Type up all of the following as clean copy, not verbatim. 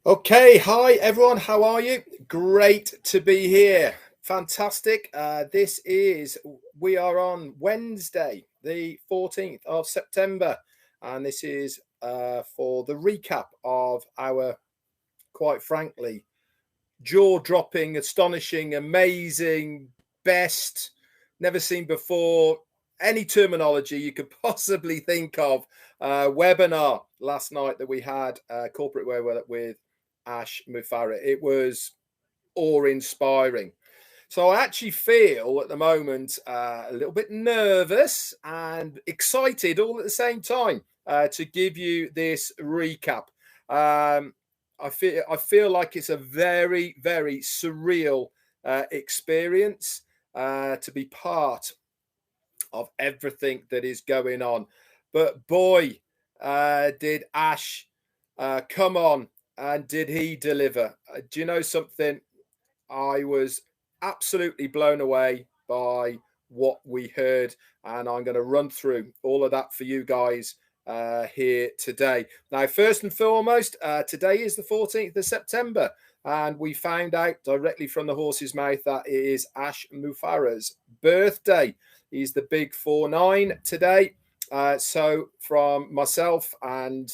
Okay, hi everyone, how are you? Great to be here. Fantastic. We are on Wednesday, the 14th of September, and this is for the recap of our, quite frankly, jaw dropping, astonishing, amazing, best, never seen before, any terminology you could possibly think of, webinar last night that we had, corporate webinar with Ash Mufareh. It was awe-inspiring. So I actually feel at the moment a little bit nervous and excited all at the same time to give you this recap. Um, I feel like it's a very, very surreal experience to be part of everything that is going on. But boy, did Ash come on and did he deliver? Do you know something? I was absolutely blown away by what we heard, and I'm going to run through all of that for you guys here today. Now, first and foremost, today is the 14th of September, and we found out directly from the horse's mouth that it is Ash Mufareh's birthday. He's the big 4-9 today. So, from myself and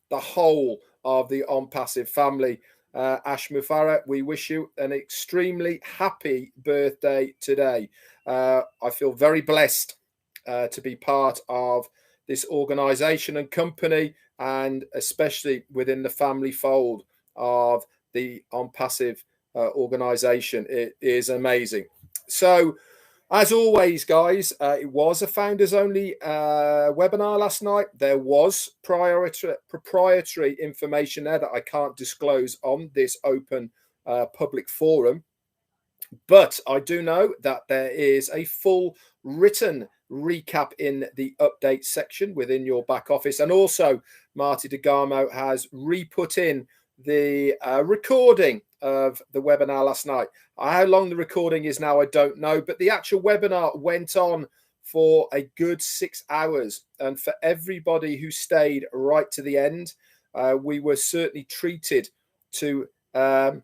the whole of the On Passive family, Ash Mufareh, we wish you an extremely happy birthday today. I feel very blessed to be part of this organization and company, and especially within the family fold of the On Passive organization. It is amazing. So, as always, guys, it was a founders only webinar last night. There was proprietary information there that I can't disclose on this open public forum. But I do know that there is a full written recap in the update section within your back office. And also, Marty DeGarmo has re-put in the recording of the webinar last night. How long the recording is now, I don't know. But the actual webinar went on for a good 6 hours. And for everybody who stayed right to the end, we were certainly treated to the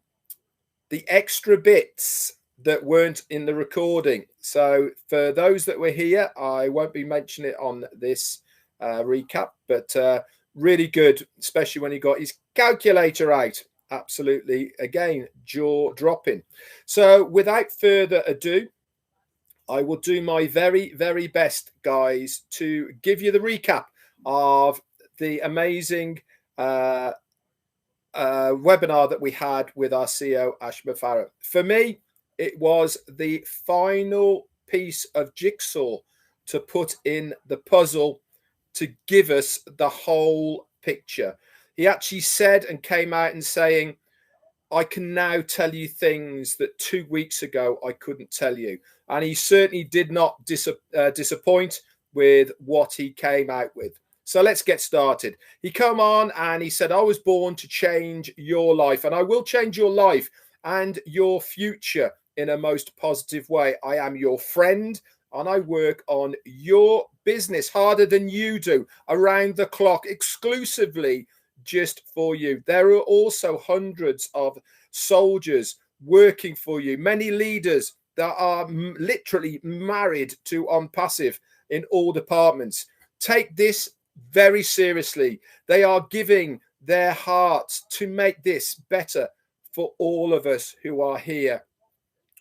extra bits that weren't in the recording. So for those that were here, I won't be mentioning it on this recap, but really good, especially when he got his calculator out. Absolutely, again, jaw dropping. So without further ado, I will do my very, very best, guys, to give you the recap of the amazing webinar that we had with our CEO, Ash Mufareh. For me, it was the final piece of jigsaw to put in the puzzle to give us the whole picture. He actually said and came out and saying, I can now tell you things that 2 weeks ago I couldn't tell you. And he certainly did not disappoint with what he came out with. So let's get started. He came on and he said, I was born to change your life, and I will change your life and your future in a most positive way. I am your friend, and I work on your business harder than you do, around the clock, exclusively just for you. There are also hundreds of soldiers working for you, many leaders that are literally married to On Passive in all departments. Take this very seriously. They are giving their hearts to make this better for all of us who are here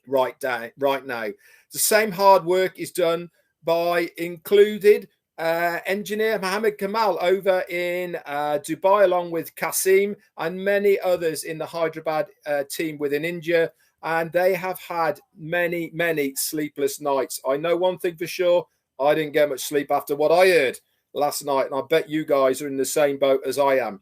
right now. The same hard work is done by included engineer Mohammed Kamal over in Dubai, along with Kasim and many others in the Hyderabad team within India. And they have had many, many sleepless nights. I know one thing for sure. I didn't get much sleep after what I heard last night. And I bet you guys are in the same boat as I am.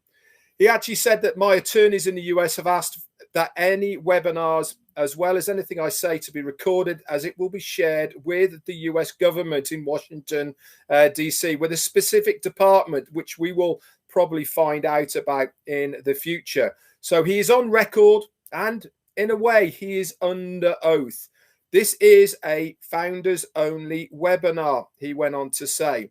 He actually said that my attorneys in the US have asked that any webinars, as well as anything I say, to be recorded, as it will be shared with the US government in Washington, D.C., with a specific department, which we will probably find out about in the future. So he is on record, and in a way, he is under oath. This is a founders only webinar, he went on to say.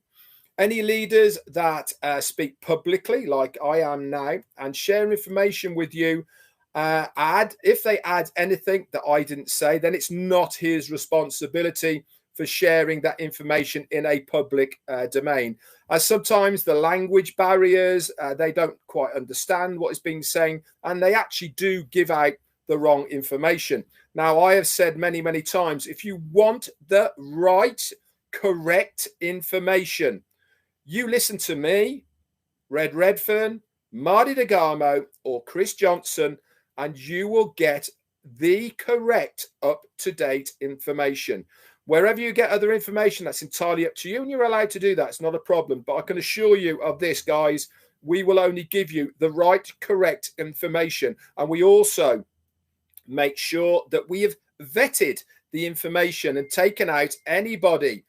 Any leaders that speak publicly, like I am now, and share information with you, if they add anything that I didn't say, then it's not his responsibility for sharing that information in a public domain. As sometimes the language barriers, they don't quite understand what is being said, and they actually do give out the wrong information. Now, I have said many, many times, if you want the right, correct information, you listen to me, Red Redfern, Marty DeGarmo, or Chris Johnson, and you will get the correct, up-to-date information. Wherever you get other information, that's entirely up to you, and you're allowed to do that. It's not a problem. But I can assure you of this, guys, we will only give you the right, correct information. And we also make sure that we have vetted the information and taken out anybody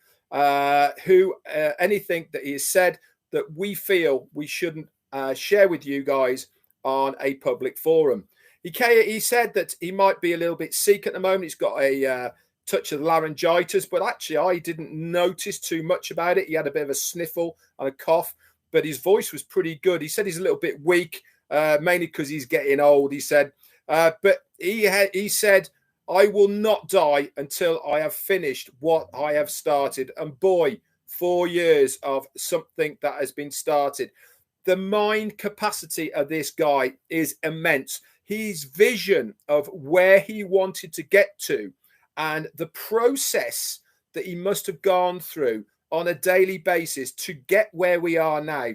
anything that he has said that we feel we shouldn't share with you guys on a public forum. He said that he might be a little bit sick at the moment. He's got a touch of laryngitis, but actually I didn't notice too much about it. He had a bit of a sniffle and a cough, but his voice was pretty good. He said he's a little bit weak, mainly because he's getting old, he said. But he said, I will not die until I have finished what I have started. And boy, 4 years of something that has been started. The mind capacity of this guy is immense. His vision of where he wanted to get to and the process that he must have gone through on a daily basis to get where we are now.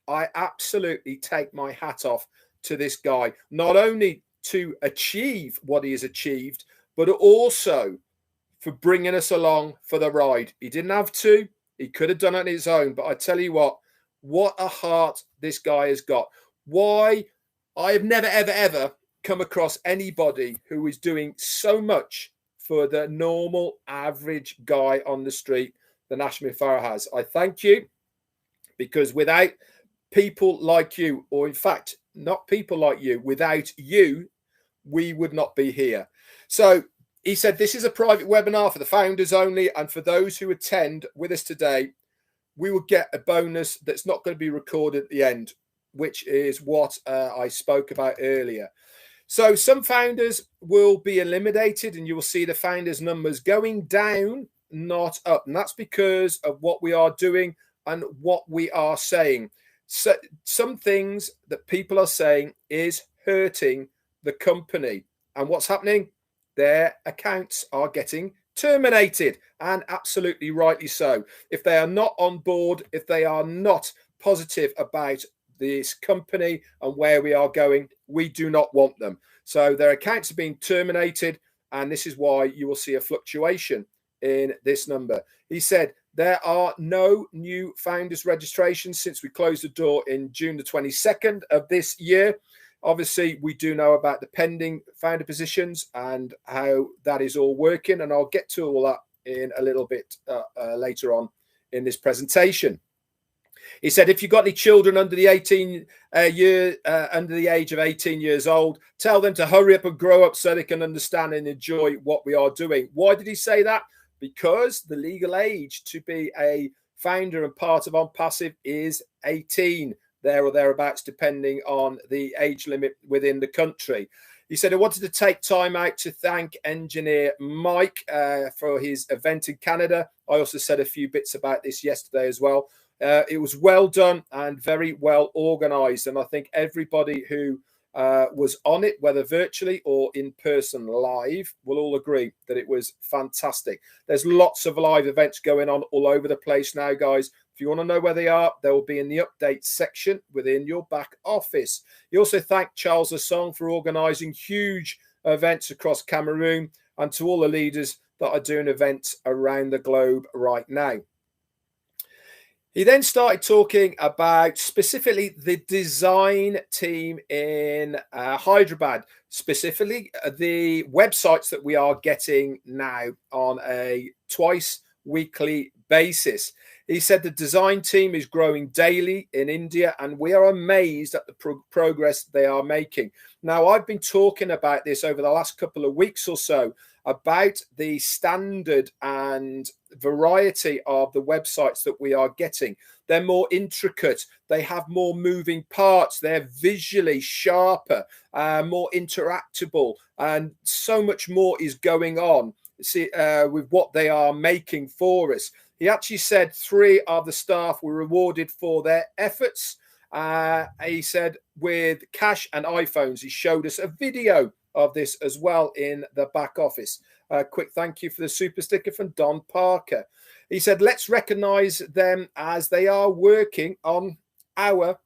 I absolutely take my hat off to this guy, not only to achieve what he has achieved, but also for bringing us along for the ride. He didn't have to. He could have done it on his own. But I tell you what a heart this guy has got. Why? I have never, ever, ever come across anybody who is doing so much for the normal, average guy on the street than Ash Mufareh has. I thank you, because without people like you, or in fact, not people like you, without you, we would not be here. So he said this is a private webinar for the founders only, and for those who attend with us today, we will get a bonus that's not going to be recorded at the end, which is what I spoke about earlier. So some founders will be eliminated, and you will see the founders' numbers going down, not up. And that's because of what we are doing and what we are saying. So some things that people are saying is hurting the company. And what's happening? Their accounts are getting terminated, and absolutely rightly so. If they are not on board, if they are not positive about this company and where we are going, we do not want them. So their accounts are being terminated, and this is why you will see a fluctuation in this number. He said there are no new founders registrations since we closed the door in June the 22nd of this year. Obviously, we do know about the pending founder positions and how that is all working, and I'll get to all that in a little bit later on in this presentation. He said, if you've got any children under the under the age of 18 years old, tell them to hurry up and grow up so they can understand and enjoy what we are doing. Why did he say that? Because the legal age to be a founder and part of On Passive is 18, there or thereabouts, depending on the age limit within the country. He said, I wanted to take time out to thank engineer Mike for his event in Canada. I also said a few bits about this yesterday as well. It was well done and very well organized. And I think everybody who was on it, whether virtually or in person live, will all agree that it was fantastic. There's lots of live events going on all over the place now, guys. If you want to know where they are, they will be in the update section within your back office. He also thanked Charles Asong for organizing huge events across Cameroon, and to all the leaders that are doing events around the globe right now. He then started talking about specifically the design team in Hyderabad, specifically the websites that we are getting now on a twice weekly basis. He said the design team is growing daily in India, and we are amazed at the progress they are making. Now, I've been talking about this over the last couple of weeks or so, about the standard and variety of the websites that we are getting. They're more intricate. They have more moving parts. They're visually sharper, more interactable, and so much more is going on with what they are making for us. He actually said 3 of the staff were rewarded for their efforts. He said with cash and iPhones. He showed us a video of this as well in the back office. Quick thank you for the super sticker from Don Parker. He said, let's recognize them as they are working on our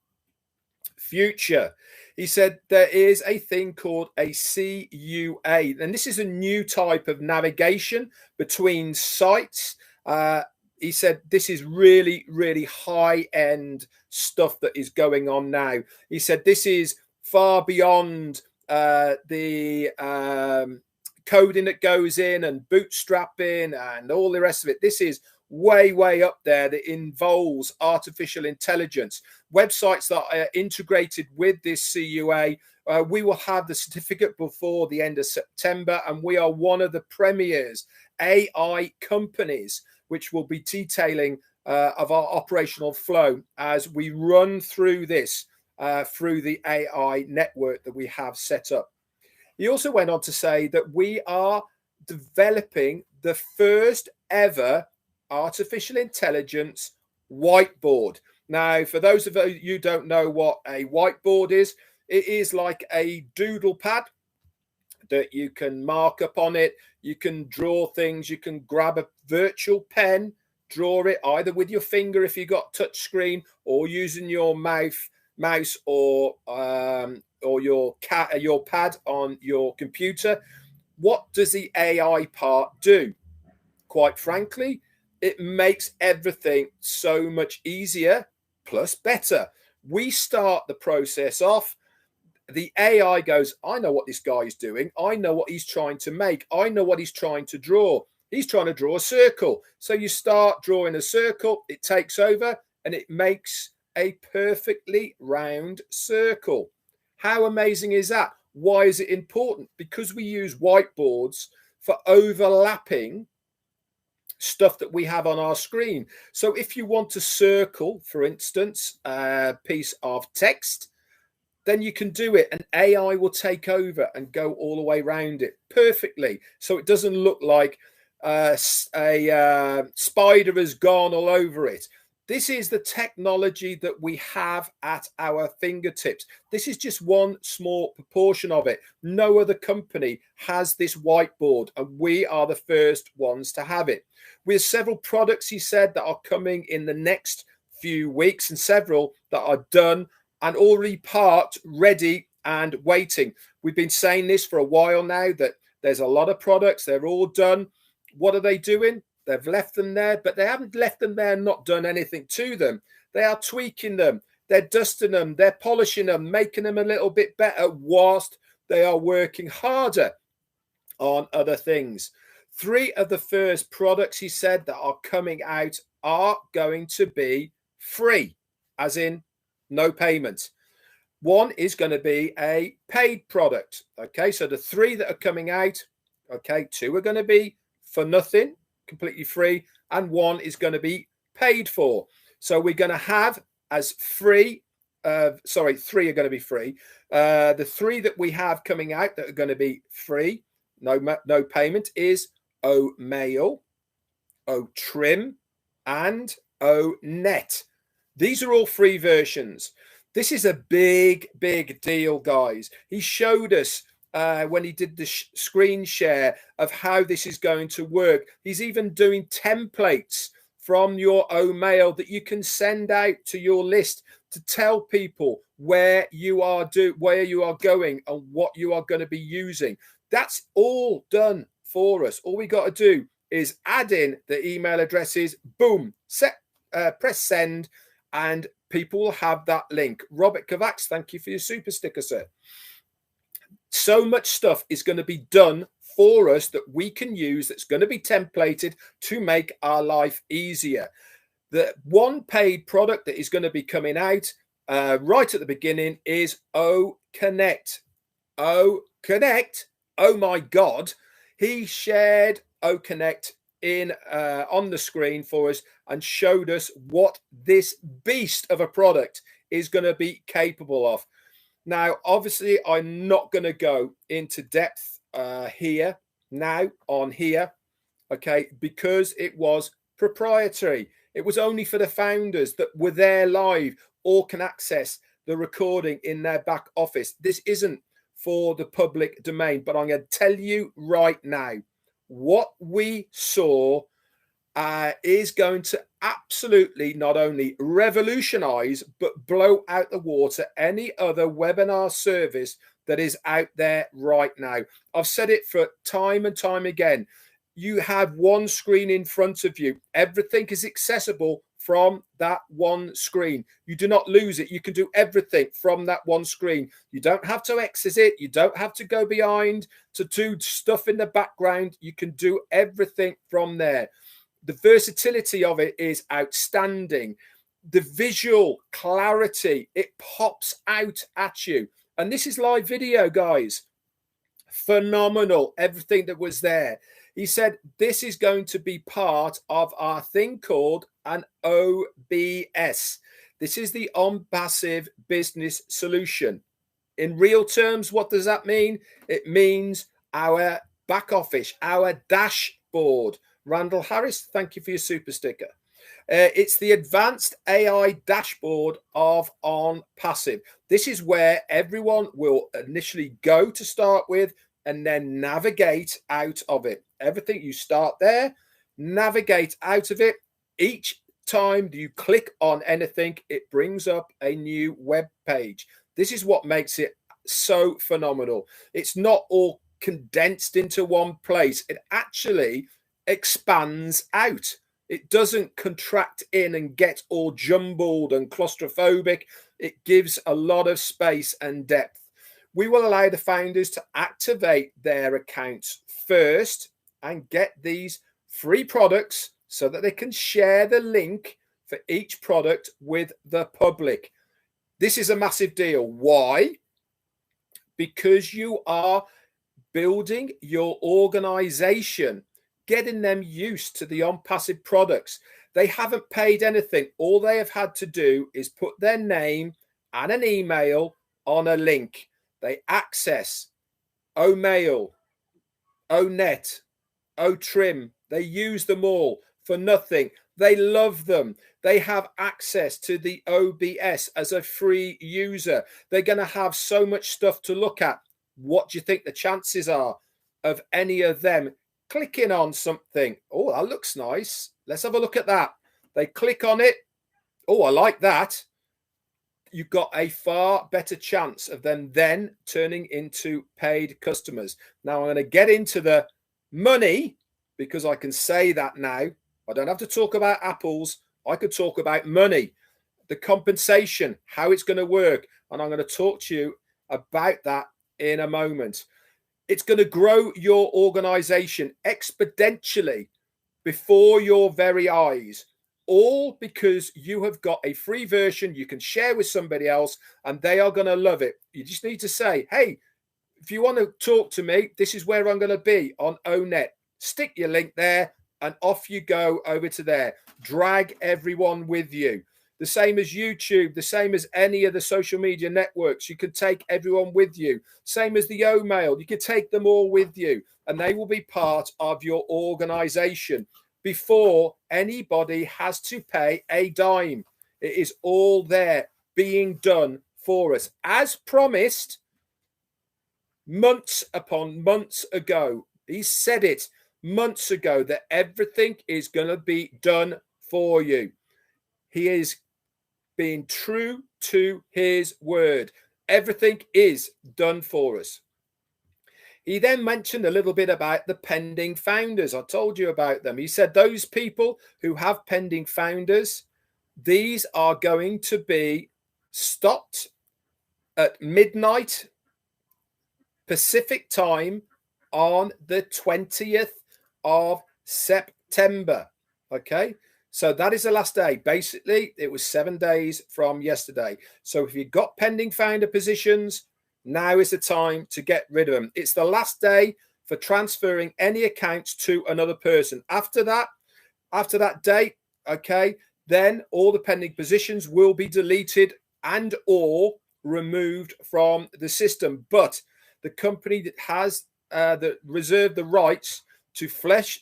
future. He said there is a thing called a CUA, and this is a new type of navigation between sites. He said this is really, really high-end stuff that is going on now. He said this is far beyond the coding that goes in and bootstrapping and all the rest of it. This is way, way up there that involves artificial intelligence. Websites that are integrated with this CUA, we will have the certificate before the end of September, and we are one of the premiers AI companies which will be detailing of our operational flow as we run through this through the AI network that we have set up. He also went on to say that we are developing the first ever artificial intelligence whiteboard. Now, for those of you who don't know what a whiteboard is, it is like a doodle pad that you can mark up on it. You can draw things. You can grab a virtual pen, draw it either with your finger if you've got touch screen, or using your mouse or your pad on your computer. What does the AI part do? Quite frankly, it makes everything so much easier, plus better. We start the process off. The AI goes, I know what this guy is doing. I know what he's trying to make. I know what he's trying to draw. He's trying to draw a circle. So you start drawing a circle, it takes over, and it makes a perfectly round circle. How amazing is that? Why is it important? Because we use whiteboards for overlapping stuff that we have on our screen. So if you want to circle, for instance, a piece of text, then you can do it, and AI will take over and go all the way around it perfectly. So it doesn't look like a spider has gone all over it. This is the technology that we have at our fingertips. This is just one small proportion of it. No other company has this whiteboard, and we are the first ones to have it. We have several products, he said, that are coming in the next few weeks, and several that are done and already parked, ready and waiting. We've been saying this for a while now, that there's a lot of products, they're all done. What are they doing? They've left them there, but they haven't left them there and not done anything to them. They are tweaking them, they're dusting them, they're polishing them, making them a little bit better whilst they are working harder on other things. 3 of the first products, he said, that are coming out are going to be free, as in no payment. 1 is going to be a paid product. Okay, so the 3 that are coming out, okay, 2 are going to be for nothing, completely free, and 1 is going to be paid for. So we're going to have as free, 3 are going to be free. The 3 that we have coming out that are going to be free, no payment, is O Mail, O Trim, and O Net. These are all free versions. This is a big, big deal, guys. He showed us when he did the screen share of how this is going to work. He's even doing templates from your O Mail that you can send out to your list to tell people where you are going and what you are going to be using. That's all done for us. All we got to do is add in the email addresses, boom, press send, and people will have that link. Robert Kovacs, thank you for your super sticker, sir. So much stuff is going to be done for us that we can use, that's going to be templated to make our life easier. The one paid product that is going to be coming out right at the beginning is O Connect. O Connect. Oh my God. He shared O Connect in on the screen for us and showed us what this beast of a product is going to be capable of. Now, obviously, I'm not going to go into depth here now on here, okay, because it was proprietary. It was only for the founders that were there live or can access the recording in their back office. This isn't for the public domain, but I'm going to tell you right now what we saw is going to absolutely not only revolutionize, but blow out the water any other webinar service that is out there right now. I've said it for time and time again. You have one screen in front of you. Everything is accessible from that one screen. You do not lose it. You can do everything from that one screen. You don't have to exit it. You don't have to go behind to do stuff in the background. You can do everything from there. The versatility of it is outstanding. The visual clarity, it pops out at you. And this is live video, guys. Phenomenal, everything that was there. He said, this is going to be part of our thing called an OBS. This is the On-Passive Business Solution. In real terms, what does that mean? It means our back office, our dashboard. Randall Harris, thank you for your super sticker. It's the advanced AI dashboard of On-Passive. This is where everyone will initially go to start with and then navigate out of it. Everything you start there, navigate out of it. Each time you click on anything, it brings up a new web page. This is what makes it so phenomenal. It's not all condensed into one place. It actually expands out. It doesn't contract in and get all jumbled and claustrophobic. It gives a lot of space and depth. We will allow the founders to activate their accounts first and get these free products so that they can share the link for each product with the public. This is a massive deal. Why? Because you are building your organization, getting them used to the On-Passive products. They haven't paid anything. All they have had to do is put their name and an email on a link. They access OMail, ONet, OTrim. They use them all for nothing. They love them. They have access to the OBS as a free user. They're going to have so much stuff to look at. What do you think the chances are of any of them clicking on something? Oh, that looks nice. Let's have a look at that. They click on it. Oh, I like that. You've got a far better chance of them then turning into paid customers. Now, I'm going to get into the money because I can say that now. I don't have to talk about apples. I could talk about money, the compensation, how it's going to work. And I'm going to talk to you about that in a moment. It's going to grow your organization exponentially before your very eyes. All because you have got a free version you can share with somebody else and they are going to love it. You just need to say, hey, if you want to talk to me, this is where I'm going to be on ONet. Stick your link there and off you go over to there. Drag everyone with you. The same as YouTube, the same as any of the social media networks. You can take everyone with you. Same as the OMail. You can take them all with you and they will be part of your organization before anybody has to pay a dime. It is all there being done for us. As promised months upon months ago. He said it months ago that everything is going to be done for you. He is being true to his word. Everything is done for us. He then mentioned a little bit about the pending founders. I told you about them. He said those people who have pending founders, these are going to be stopped at midnight Pacific time on the 20th of September. Okay, So that is the last day. Basically, it was 7 days from yesterday. So if you've got pending founder positions, now is the time to get rid of them. It's the last day for transferring any accounts to another person. After that date, okay, then all the pending positions will be deleted and or removed from the system. But the company that has reserved the rights to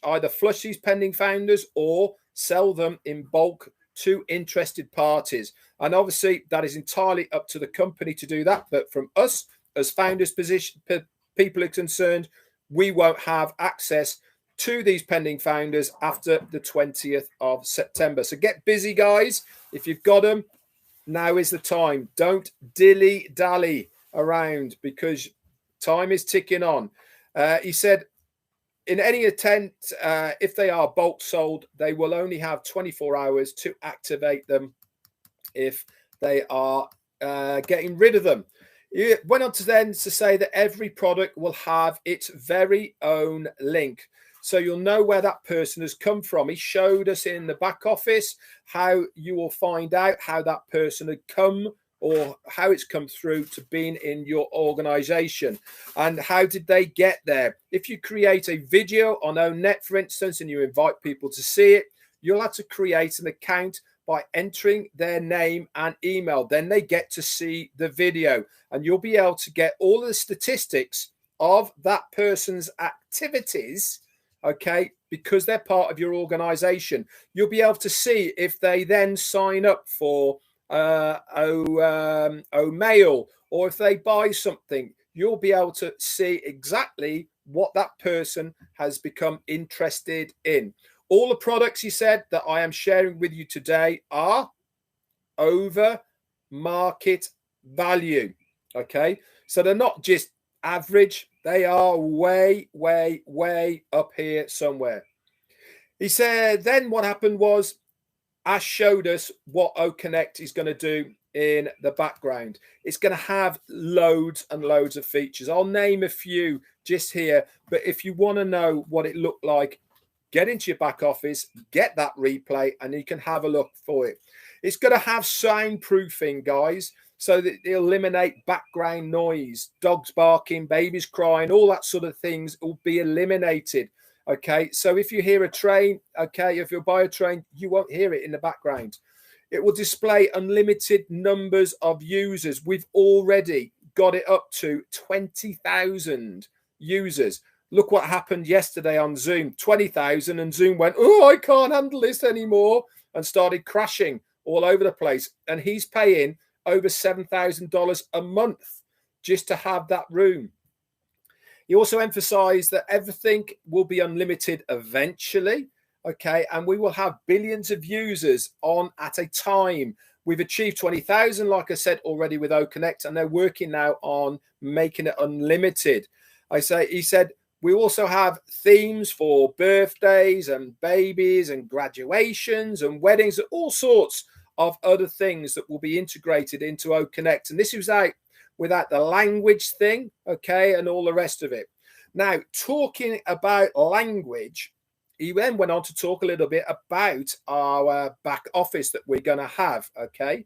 either flush these pending founders or sell them in bulk to interested parties. And obviously that is entirely up to the company to do that. But from us as founders people are concerned, we won't have access to these pending founders after the 20th of September. So get busy, guys. If you've got them, now is the time. Don't dilly-dally around because time is ticking on. He said, in any attempt, if they are bulk sold, they will only have 24 hours to activate them if they are getting rid of them. He went on to say that every product will have its very own link. So you'll know where that person has come from. He showed us in the back office how you will find out how that person had come or how it's come through to being in your organization and how did they get there. If you create a video on OwnNet, for instance, and you invite people to see it, you'll have to create an account by entering their name and email. Then they get to see the video and you'll be able to get all the statistics of that person's activities, okay, because they're part of your organization. You'll be able to see if they then sign up for mail or if they buy something. You'll be able to see exactly what that person has become interested in. All the products, he said, that I am sharing with you today are over market value. Okay, so they're not just average, they are way up here somewhere. He said then what happened was Ash showed us what OConnect is going to do in the background. It's going to have loads and loads of features. I'll name a few just here, but if you want to know what it looked like, get into your back office, get that replay, and you can have a look for it. It's going to have soundproofing, guys, so that it'll eliminate background noise, dogs barking, babies crying, all that sort of things will be eliminated. Okay, so if you hear a train, okay, if you buy a train, you won't hear it in the background. It will display unlimited numbers of users. We've already got it up to 20,000 users. Look what happened yesterday on Zoom, 20,000, and Zoom went, oh, I can't handle this anymore, and started crashing all over the place. And he's paying over $7,000 a month just to have that room. He also emphasized that everything will be unlimited eventually, okay, and we will have billions of users on at a time. We've achieved 20,000, like I said already, with OConnect, and they're working now on making it unlimited. He said, we also have themes for birthdays and babies and graduations and weddings and all sorts of other things that will be integrated into OConnect. And this is without the language thing, okay, and all the rest of it. Now, talking about language, he then went on to talk a little bit about our back office that we're going to have, okay.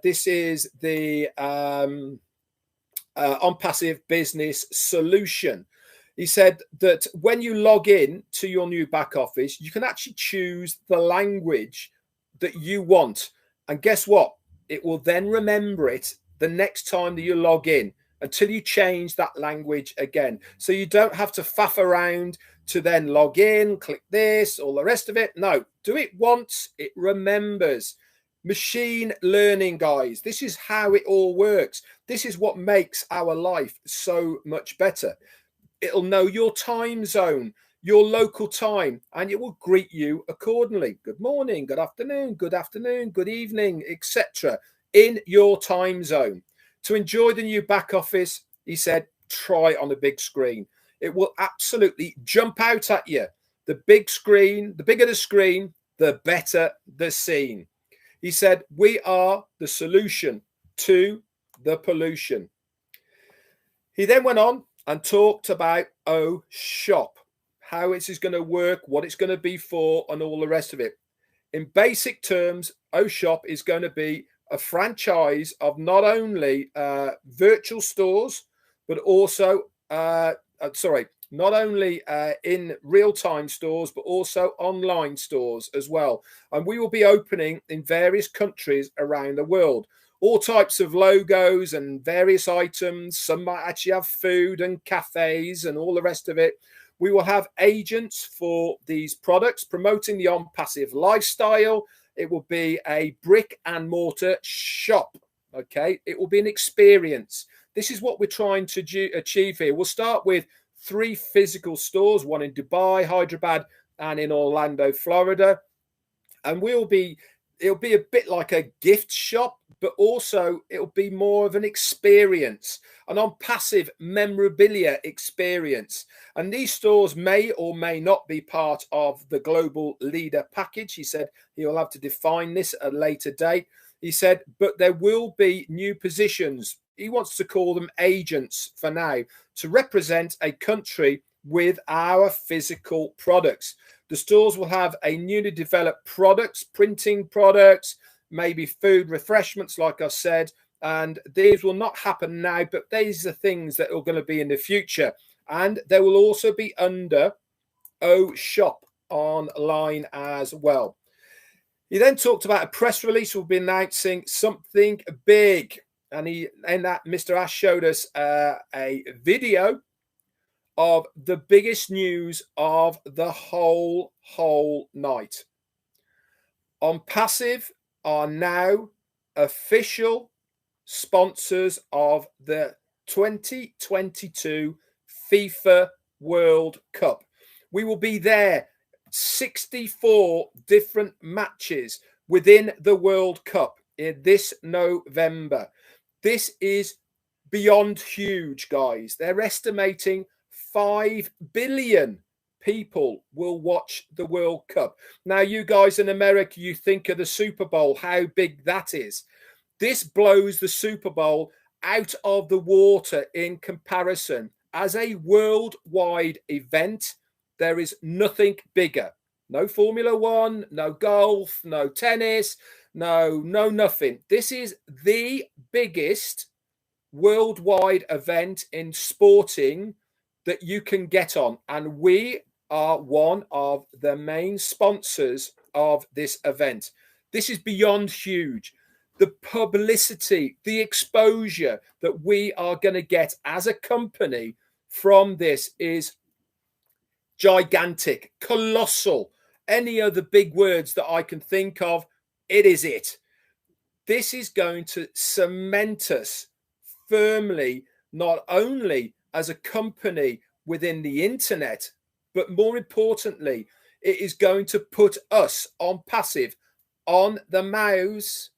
This is the OnPassive Business Solution. He said that when you log in to your new back office, you can actually choose the language that you want. And guess what? It will then remember it the next time that you log in until you change that language again. So you don't have to faff around to then log in, click this, all the rest of it. No, do it once, it remembers. Machine learning, guys. This is how it all works. This is what makes our life so much better. It'll know your time zone, your local time, and it will greet you accordingly. Good morning, good afternoon, good evening, etc. in your time zone. To enjoy the new back office, he said, try it on a big screen. It will absolutely jump out at you. The big screen, the bigger the screen, the better the scene. He said, we are the solution to the pollution. He then went on and talked about Shop, how it is going to work, what it's going to be for, and all the rest of it. In basic terms, Shop is going to be a franchise of not only virtual stores, but also, not only in real-time stores, but also online stores as well. And we will be opening in various countries around the world. All types of logos and various items. Some might actually have food and cafes and all the rest of it. We will have agents for these products promoting the on-passive lifestyle. It will be a brick and mortar shop. Okay, it will be an experience. This is what we're trying to achieve here. We'll start with 3 physical stores, one in Dubai, Hyderabad, and in Orlando, Florida. And it'll be a bit like a gift shop, but also it'll be more of an experience, an on-passive memorabilia experience. And these stores may or may not be part of the global leader package. He said he will have to define this at a later date. He said, but there will be new positions. He wants to call them agents for now, to represent a country with our physical products. The stores will have a newly developed products, printing products, maybe food, refreshments, like I said. And these will not happen now, but these are things that are going to be in the future. And they will also be under Shop online as well. He then talked about a press release. We'll be announcing something big. And Mr. Ash showed us a video of the biggest news of the whole night. OnPassive are now official sponsors of the 2022 FIFA World Cup. We will be there, 64 different matches within the World Cup in this November. This is beyond huge, guys. They're estimating 5 billion people will watch the World Cup. Now, you guys in America, you think of the Super Bowl, how big that is. This blows the Super Bowl out of the water in comparison. As a worldwide event, there is nothing bigger. No Formula One, no golf, no tennis, no nothing. This is the biggest worldwide event in sporting that you can get on, and we are one of the main sponsors of this event. This is beyond huge. The publicity, the exposure that we are going to get as a company from this is gigantic, colossal. Any other big words that I can think of, it is it. This is going to cement us firmly, not only as a company within the internet, but more importantly, it is going to put us OnPassive on the mouths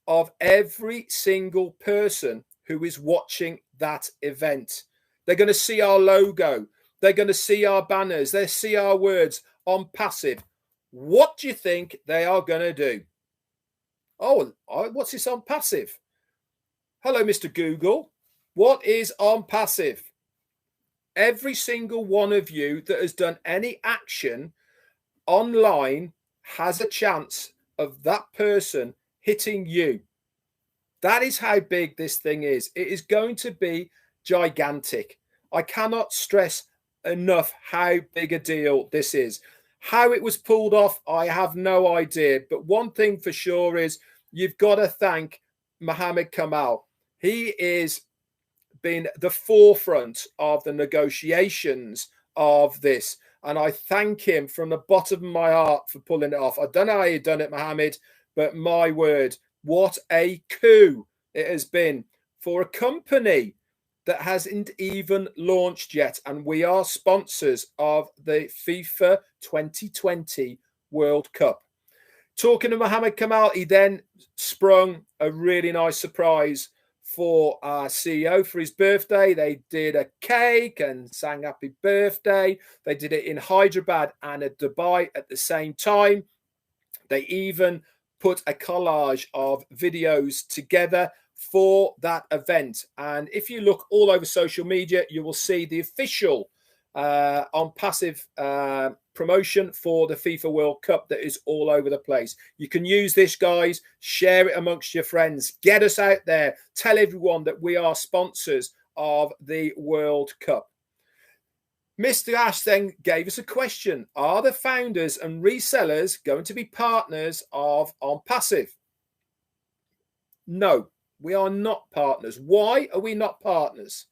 of every single person who is watching that event. They're going to see our logo. They're going to see our banners. They see our words OnPassive. What do you think they are going to do? Oh, what's this OnPassive? Hello, Mr. Google. What is OnPassive? Every single one of you that has done any action online has a chance of that person hitting you. That is how big this thing is. It is going to be gigantic. I cannot stress enough how big a deal this is. How it was pulled off, I have no idea. But one thing for sure is you've got to thank Mohammed Kamal. He is been the forefront of the negotiations of this. And I thank him from the bottom of my heart for pulling it off. I don't know how you've done it, Mohammed, but my word, what a coup it has been for a company that hasn't even launched yet. And we are sponsors of the FIFA 2020 World Cup. Talking to Mohammed Kamal, he then sprung a really nice surprise for our CEO for his birthday. They did a cake and sang happy birthday. They did it in Hyderabad and at Dubai at the same time. They even put a collage of videos together for that event. And if you look all over social media, you will see the official on passive promotion for the FIFA World Cup that is all over the place. You can use this, guys. Share it amongst your friends. Get us out there. Tell everyone that we are sponsors of the World Cup. Mr. Ash then gave us a question. Are the founders and resellers going to be partners of On Passive? No, we are not partners. Why are we not partners?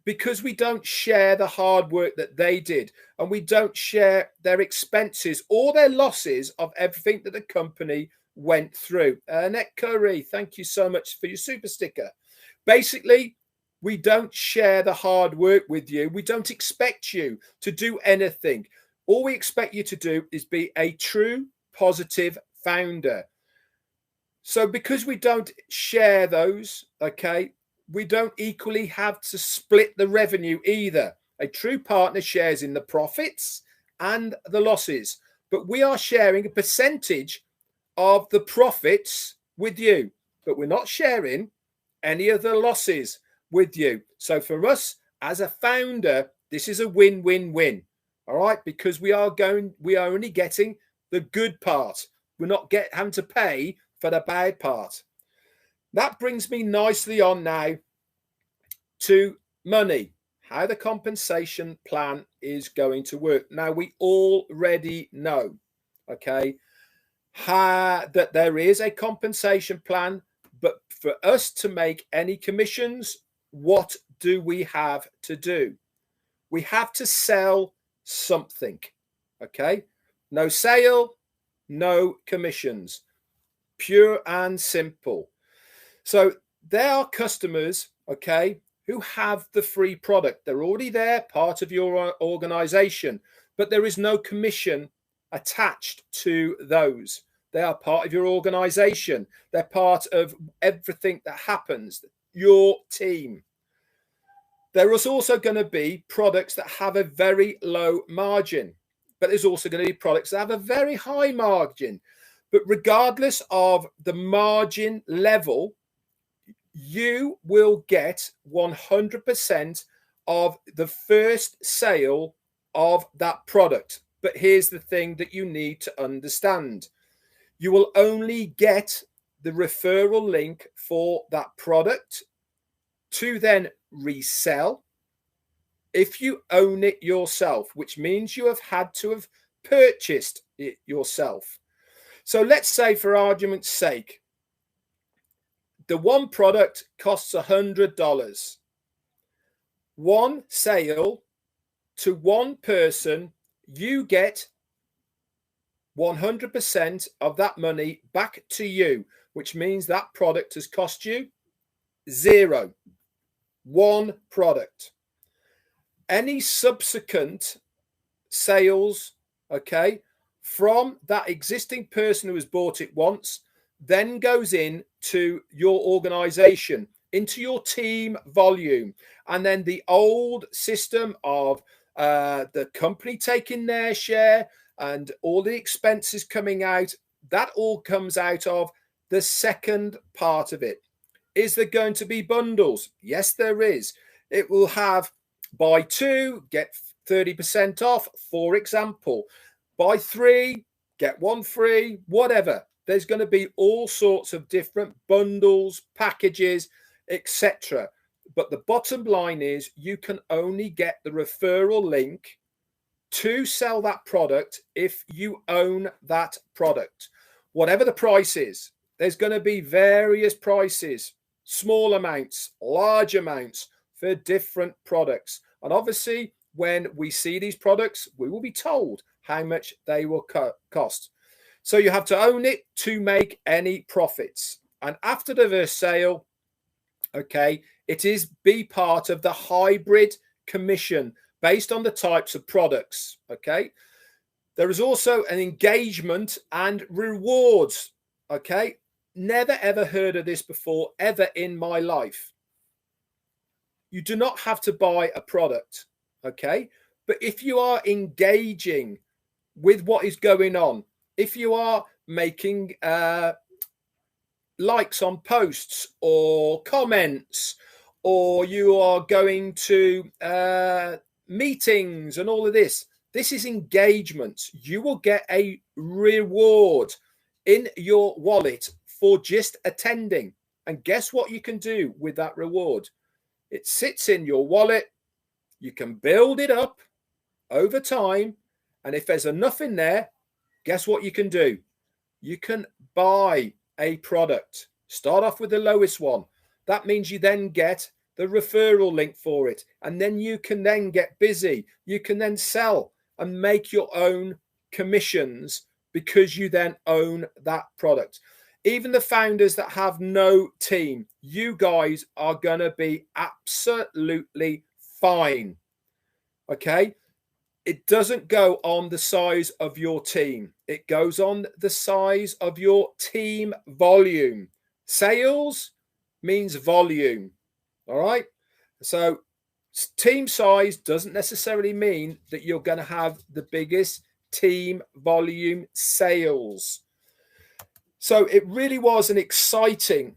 Because we don't share the hard work that they did, and we don't share their expenses or their losses of everything that the company went through. Annette Curry, thank you so much for your super sticker. Basically, we don't share the hard work with you. We don't expect you to do anything. All we expect you to do is be a true positive founder. So because we don't share those, okay, we don't equally have to split the revenue either. A true partner shares in the profits and the losses, but we are sharing a percentage of the profits with you, but we're not sharing any of the losses with you. So for us as a founder, this is a win-win-win. All right, because we are only getting the good part. We're not having to pay for the bad part. That brings me nicely on now to money, how the compensation plan is going to work. Now, we already know, okay, that there is a compensation plan, but for us to make any commissions, what do we have to do? We have to sell something, okay? No sale, no commissions. Pure and simple. So there are customers, okay, who have the free product. They're already there, part of your organization, but there is no commission attached to those. They are part of your organization. They're part of everything that happens, your team. There is also going to be products that have a very low margin, but there's also going to be products that have a very high margin. But regardless of the margin level, you will get 100% of the first sale of that product. But here's the thing that you need to understand. You will only get the referral link for that product to then resell if you own it yourself, which means you have had to have purchased it yourself. So let's say, for argument's sake, the one product costs $100. One sale to one person, you get 100% of that money back to you, which means that product has cost you zero. One product. Any subsequent sales, okay, from that existing person who has bought it once, then goes in to your organization, into your team volume, and then the old system of the company taking their share and all the expenses coming out, that all comes out of the second part of it. Is there going to be bundles? Yes, there is. It will have buy two, get 30% off, for example. Buy three, get one free, whatever. There's going to be all sorts of different bundles, packages, etc. But the bottom line is you can only get the referral link to sell that product if you own that product. Whatever the price is, there's going to be various prices, small amounts, large amounts for different products. And obviously, when we see these products, we will be told how much they will cost. So you have to own it to make any profits. And after the first sale, okay, it is be part of the hybrid commission based on the types of products, okay? There is also an engagement and rewards, okay? Never ever heard of this before, ever in my life. You do not have to buy a product, okay? But if you are engaging with what is going on, if you are making likes on posts or comments, or you are going to meetings and all of this. This is engagement. You will get a reward in your wallet for just attending. And guess what you can do with that reward? It sits in your wallet. You can build it up over time. And if there's enough in there, guess what you can do? You can buy a product. Start off with the lowest one. That means you then get the referral link for it. And then you can then get busy. You can then sell and make your own commissions because you then own that product. Even the founders that have no team, you guys are going to be absolutely fine. Okay? It doesn't go on the size of your team. It goes on the size of your team volume. Sales means volume. All right? So team size doesn't necessarily mean that you're going to have the biggest team volume sales. So it really was an exciting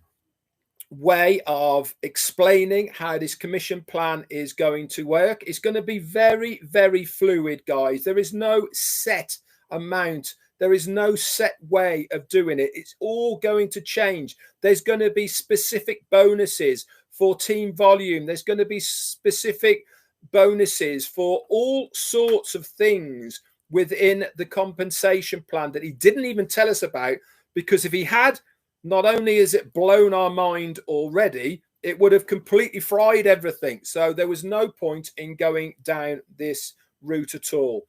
way of explaining how this commission plan is going to work. It's going to be very, very fluid, guys. There is no set amount. There is no set way of doing it. It's all going to change. There's going to be specific bonuses for team volume. There's going to be specific bonuses for all sorts of things within the compensation plan that he didn't even tell us about, because if he had, not only has it blown our mind already, it would have completely fried everything. So there was no point in going down this route at all.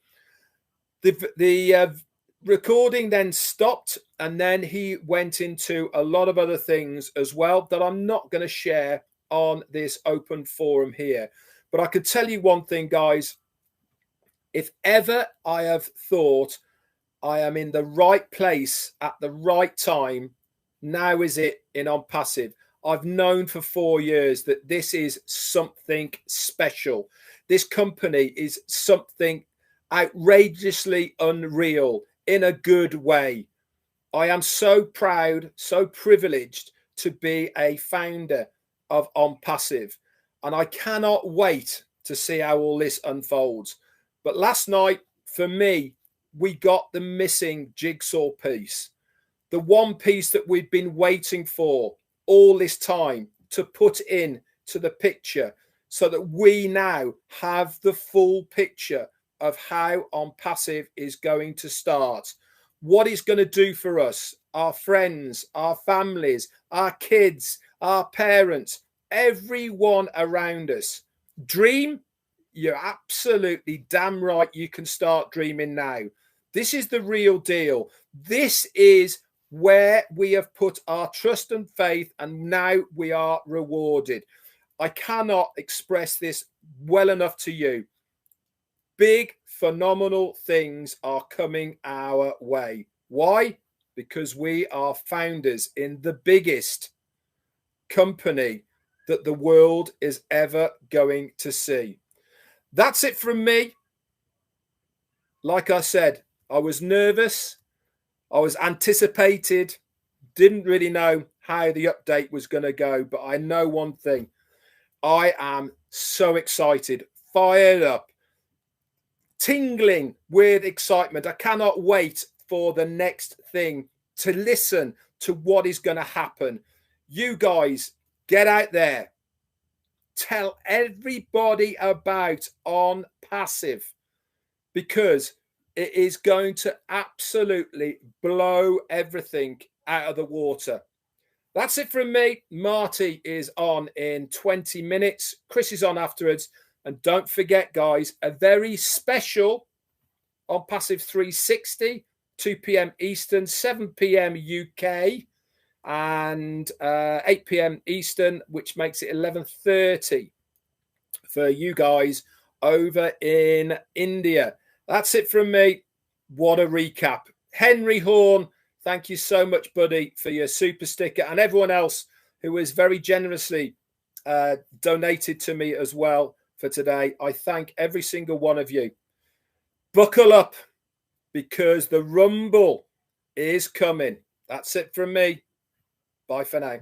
The recording then stopped, and then he went into a lot of other things as well that I'm not going to share on this open forum here. But I could tell you one thing, guys. If ever I have thought I am in the right place at the right time, now is it in On Passive. I've known for 4 years that this is something special. This company is something outrageously unreal in a good way. I am so proud, so privileged to be a founder of On Passive, and I cannot wait to see how all this unfolds. But last night, for me, we got the missing jigsaw piece. The one piece that we've been waiting for all this time to put in to the picture, so that we now have the full picture of how On Passive is going to start, what it's going to do for us, our friends, our families, our kids, our parents, everyone around us. Dream? You're absolutely damn right you can start dreaming now. This is the real deal. This is where we have put our trust and faith, and now we are rewarded. I cannot express this well enough to you. Big, phenomenal things are coming our way. Why? Because we are founders in the biggest company that the world is ever going to see. That's it from me. Like I said, I was nervous. I was anticipated. Didn't really know how the update was going to go, but I know one thing. I am so excited, fired up, tingling with excitement. I cannot wait for the next thing to listen to what is going to happen. You guys, get out there. Tell everybody about On Passive, because it is going to absolutely blow everything out of the water. That's it from me. Marty is on in 20 minutes. Chris is on afterwards. And don't forget, guys, a very special On Passive 360, 2 p.m. Eastern, 7 p.m. UK, and 8 p.m. Eastern, which makes it 11:30 for you guys over in India. That's it from me. What a recap. Henry Horn, thank you so much, buddy, for your super sticker, and everyone else who has very generously donated to me as well for today. I thank every single one of you. Buckle up, because the rumble is coming. That's it from me. Bye for now.